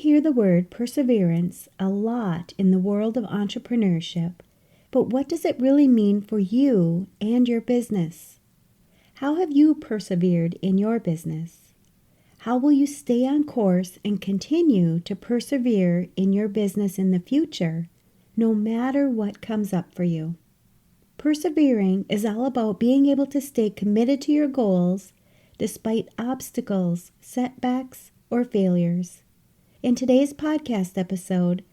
hear the word perseverance a lot in the world of entrepreneurship, but what does it really mean for you and your business? How have you persevered in your business? How will you stay on course and continue to persevere in your business in the future, no matter what comes up for you? Persevering is all about being able to stay committed to your goals despite obstacles, setbacks, or failures. In today's podcast episode,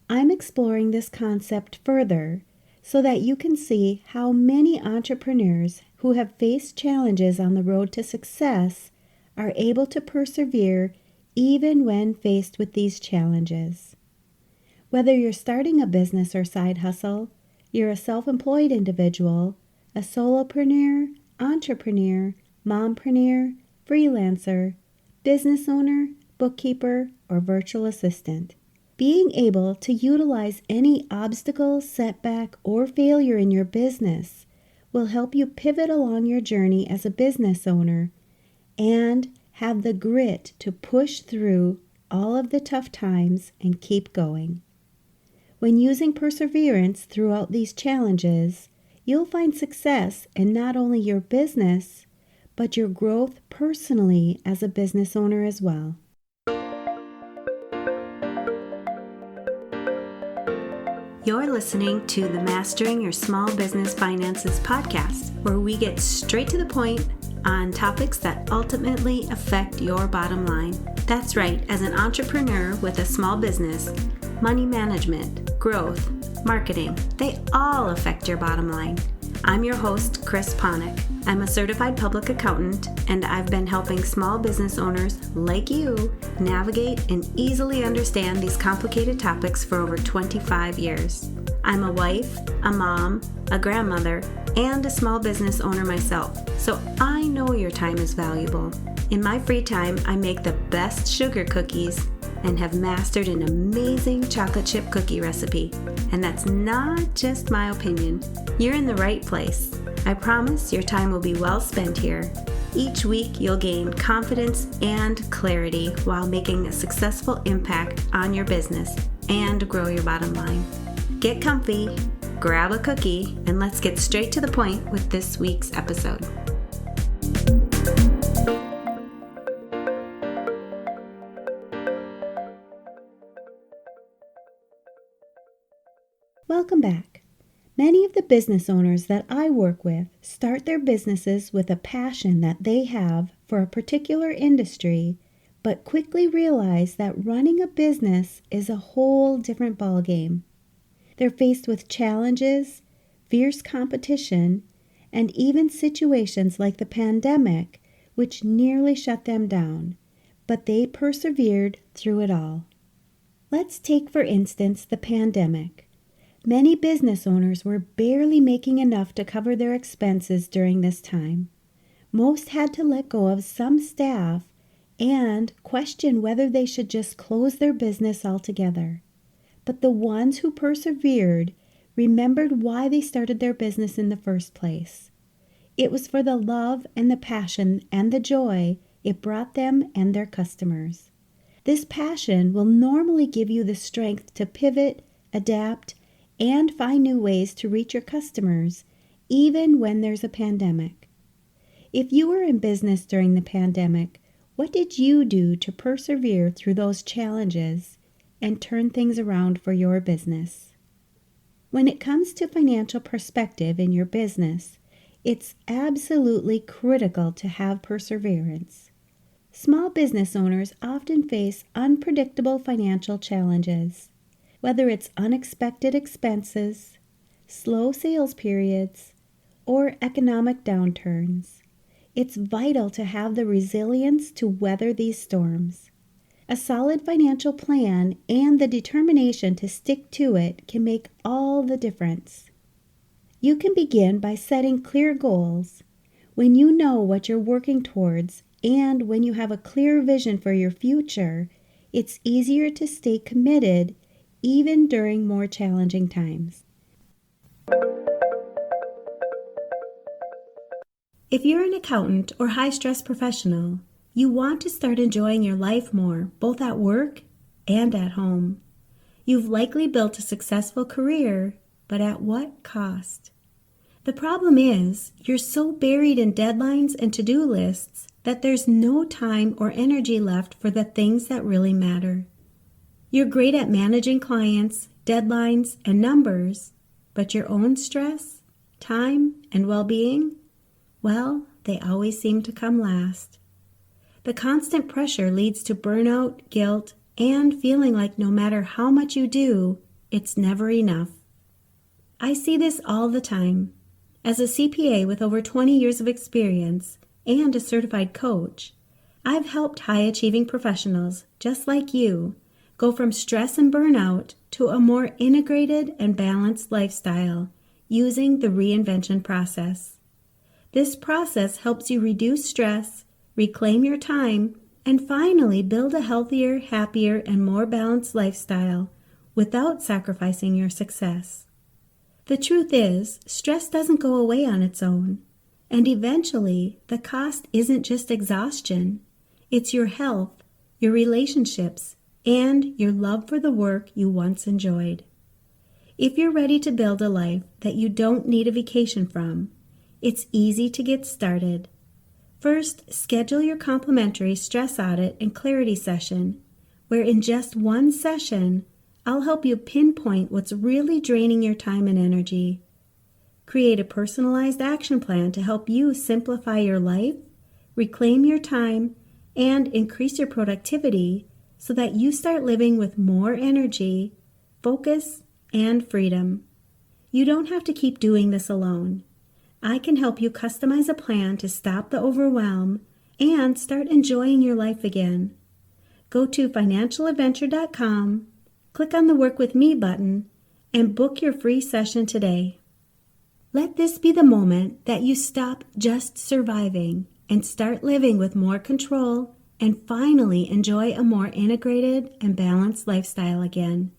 I'm exploring this concept further so that you can see how many entrepreneurs who have faced challenges on the road to success are able to persevere even when faced with these challenges. Whether you're starting a business or side hustle, you're a self-employed individual, a solopreneur, entrepreneur, mompreneur, freelancer, business owner, bookkeeper, or virtual assistant. Being able to utilize any obstacle, setback, or failure in your business will help you pivot along your journey as a business owner and have the grit to push through all of the tough times and keep going. When using perseverance throughout these challenges, you'll find success in not only your business, but your growth personally as a business owner as well. You're listening to the Mastering Your Small Business Finances podcast, where we get straight to the point on topics that ultimately affect your bottom line. That's right, as an entrepreneur with a small business, money management, growth, marketing, they all affect your bottom line. I'm your host, Chris Ponick. I'm a certified public accountant, and I've been helping small business owners like you navigate and easily understand these complicated topics for over 25 years. I'm a wife, a mom, a grandmother, and a small business owner myself, so I know your time is valuable. In my free time, I make the best sugar cookies and have mastered an amazing chocolate chip cookie recipe. And that's not just my opinion. You're in the right place. I promise your time will be well spent here. Each week, you'll gain confidence and clarity while making a successful impact on your business and grow your bottom line. Get comfy, grab a cookie, and let's get straight to the point with this week's episode. Welcome back. Many of the business owners that I work with start their businesses with a passion that they have for a particular industry, but quickly realize that running a business is a whole different ballgame. They're faced with challenges, fierce competition, and even situations like the pandemic, which nearly shut them down, but they persevered through it all. Let's take, for instance, the pandemic. Many business owners were barely making enough to cover their expenses during this time. Most had to let go of some staff and question whether they should just close their business altogether. But the ones who persevered remembered why they started their business in the first place. It was for the love and the passion and the joy it brought them and their customers. This passion will normally give you the strength to pivot, adapt, and find new ways to reach your customers, even when there's a pandemic. If you were in business during the pandemic, what did you do to persevere through those challenges and turn things around for your business? When it comes to financial perspective in your business, it's absolutely critical to have perseverance. Small business owners often face unpredictable financial challenges. Whether it's unexpected expenses, slow sales periods, or economic downturns, it's vital to have the resilience to weather these storms. A solid financial plan and the determination to stick to it can make all the difference. You can begin by setting clear goals. When you know what you're working towards and when you have a clear vision for your future, it's easier to stay committed even during more challenging times. If you're an accountant or high-stress professional, you want to start enjoying your life more, both at work and at home. You've likely built a successful career, but at what cost? The problem is, you're so buried in deadlines and to-do lists that there's no time or energy left for the things that really matter. You're great at managing clients, deadlines, and numbers, but your own stress, time, and well-being, well, they always seem to come last. The constant pressure leads to burnout, guilt, and feeling like no matter how much you do, it's never enough. I see this all the time. As a CPA with over 20 years of experience and a certified coach, I've helped high-achieving professionals, just like you, go from stress and burnout to a more integrated and balanced lifestyle using the reinvention process. This process helps you reduce stress, reclaim your time, and finally build a healthier, happier, and more balanced lifestyle without sacrificing your success. The truth is, stress doesn't go away on its own, and eventually the cost isn't just exhaustion, it's your health, your relationships, and your love for the work you once enjoyed. If you're ready to build a life that you don't need a vacation from, it's easy to get started. First, schedule your complimentary stress audit and clarity session, where in just one session, I'll help you pinpoint what's really draining your time and energy. Create a personalized action plan to help you simplify your life, reclaim your time, and increase your productivity so that you start living with more energy, focus, and freedom. You don't have to keep doing this alone. I can help you customize a plan to stop the overwhelm and start enjoying your life again. Go to financialadventure.com, click on the Work With Me button, and book your free session today. Let this be the moment that you stop just surviving and start living with more control and finally enjoy a more integrated and balanced lifestyle again.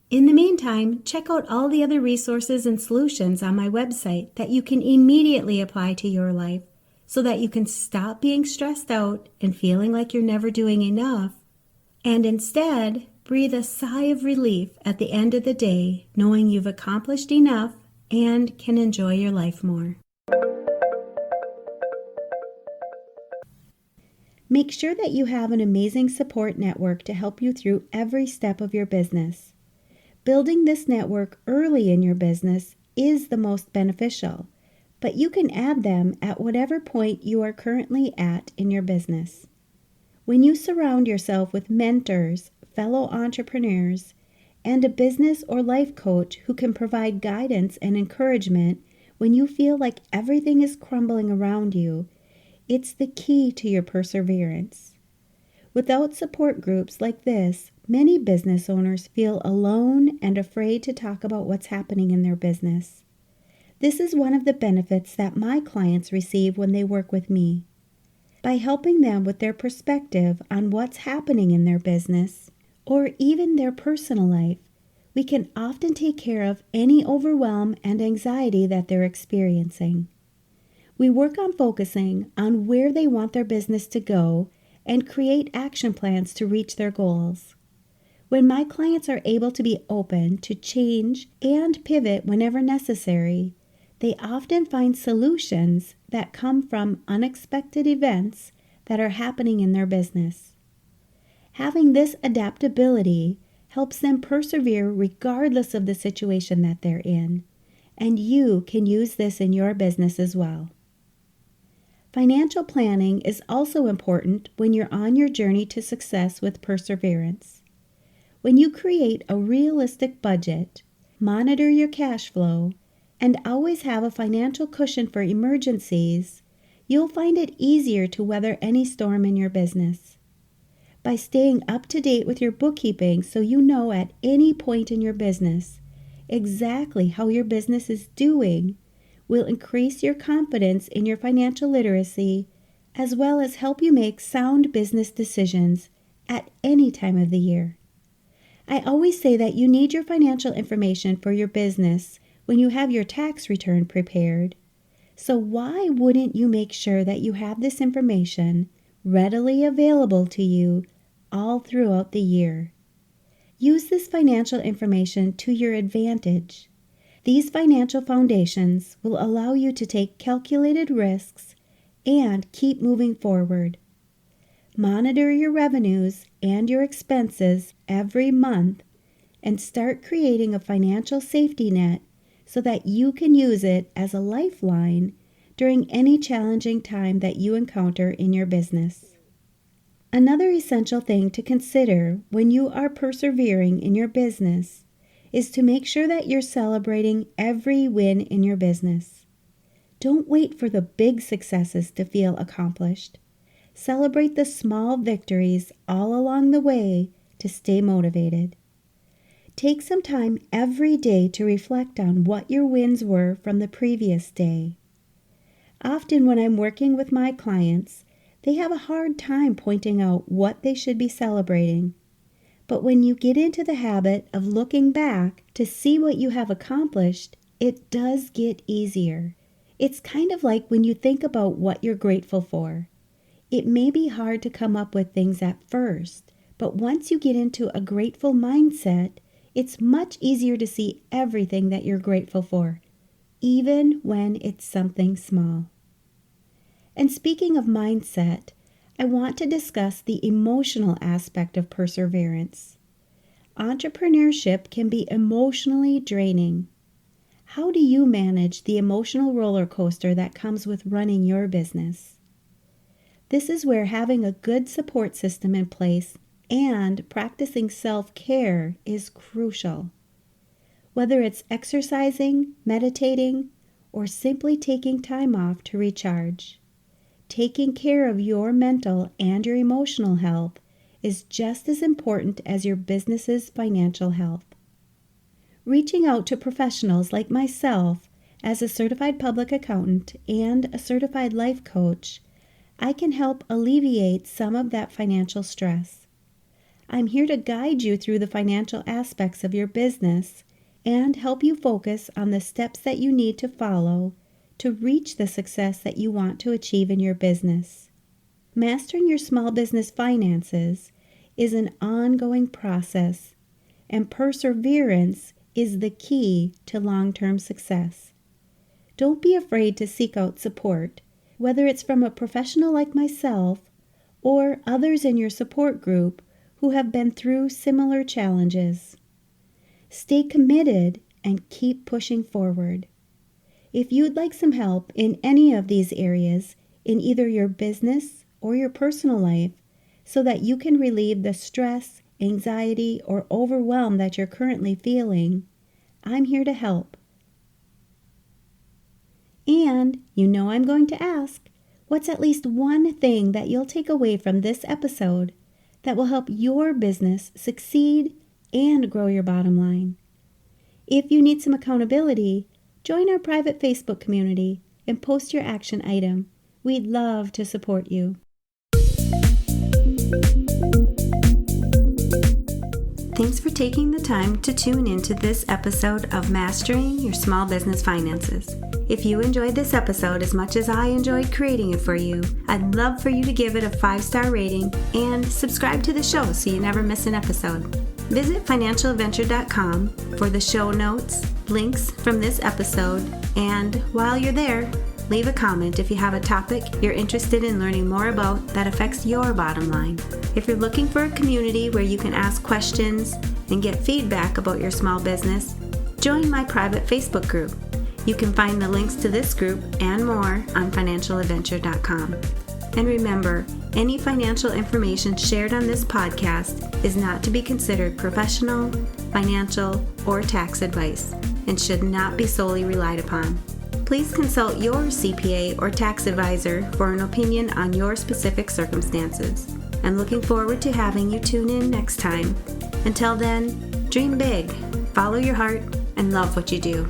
In the meantime, check out all the other resources and solutions on my website that you can immediately apply to your life so that you can stop being stressed out and feeling like you're never doing enough, and instead breathe a sigh of relief at the end of the day, knowing you've accomplished enough and can enjoy your life more. Make sure that you have an amazing support network to help you through every step of your business. Building this network early in your business is the most beneficial, but you can add them at whatever point you are currently at in your business. When you surround yourself with mentors, fellow entrepreneurs, and a business or life coach who can provide guidance and encouragement when you feel like everything is crumbling around you, it's the key to your perseverance. Without support groups like this, many business owners feel alone and afraid to talk about what's happening in their business. This is one of the benefits that my clients receive when they work with me. By helping them with their perspective on what's happening in their business, or even their personal life, we can often take care of any overwhelm and anxiety that they're experiencing. We work on focusing on where they want their business to go and create action plans to reach their goals. When my clients are able to be open to change and pivot whenever necessary, they often find solutions that come from unexpected events that are happening in their business. Having this adaptability helps them persevere regardless of the situation that they're in, and you can use this in your business as well. Financial planning is also important when you're on your journey to success with perseverance. When you create a realistic budget, monitor your cash flow, and always have a financial cushion for emergencies, you'll find it easier to weather any storm in your business. By staying up to date with your bookkeeping so you know at any point in your business exactly how your business is doing, will increase your confidence in your financial literacy, as well as help you make sound business decisions at any time of the year. I always say that you need your financial information for your business when you have your tax return prepared. So why wouldn't you make sure that you have this information readily available to you all throughout the year? Use this financial information to your advantage. These financial foundations will allow you to take calculated risks and keep moving forward. Monitor your revenues and your expenses every month and start creating a financial safety net so that you can use it as a lifeline during any challenging time that you encounter in your business. Another essential thing to consider when you are persevering in your business is to make sure that you're celebrating every win in your business. Don't wait for the big successes to feel accomplished. Celebrate the small victories all along the way to stay motivated. Take some time every day to reflect on what your wins were from the previous day. Often when I'm working with my clients, they have a hard time pointing out what they should be celebrating. But when you get into the habit of looking back to see what you have accomplished, it does get easier. It's kind of like when you think about what you're grateful for. It may be hard to come up with things at first, but once you get into a grateful mindset, it's much easier to see everything that you're grateful for, even when it's something small. And speaking of mindset, I want to discuss the emotional aspect of perseverance. Entrepreneurship can be emotionally draining. How do you manage the emotional roller coaster that comes with running your business? This is where having a good support system in place and practicing self-care is crucial. Whether it's exercising, meditating, or simply taking time off to recharge, taking care of your mental and your emotional health is just as important as your business's financial health. Reaching out to professionals like myself as a certified public accountant and a certified life coach, I can help alleviate some of that financial stress. I'm here to guide you through the financial aspects of your business and help you focus on the steps that you need to follow to reach the success that you want to achieve in your business. Mastering your small business finances is an ongoing process, and perseverance is the key to long-term success. Don't be afraid to seek out support, whether it's from a professional like myself or others in your support group who have been through similar challenges. Stay committed and keep pushing forward. If you'd like some help in any of these areas, in either your business or your personal life, so that you can relieve the stress, anxiety, or overwhelm that you're currently feeling, I'm here to help. And you know I'm going to ask, what's at least one thing that you'll take away from this episode that will help your business succeed and grow your bottom line? If you need some accountability, join our private Facebook community and post your action item. We'd love to support you. Thanks for taking the time to tune into this episode of Mastering Your Small Business Finances. If you enjoyed this episode as much as I enjoyed creating it for you, I'd love for you to give it a 5-star rating and subscribe to the show so you never miss an episode. Visit financialadventure.com for the show notes, links from this episode, and while you're there, leave a comment if you have a topic you're interested in learning more about that affects your bottom line. If you're looking for a community where you can ask questions and get feedback about your small business, join my private Facebook group. You can find the links to this group and more on financialadventure.com. And remember, any financial information shared on this podcast is not to be considered professional, financial, or tax advice and should not be solely relied upon. Please consult your CPA or tax advisor for an opinion on your specific circumstances. I'm looking forward to having you tune in next time. Until then, dream big, follow your heart, and love what you do.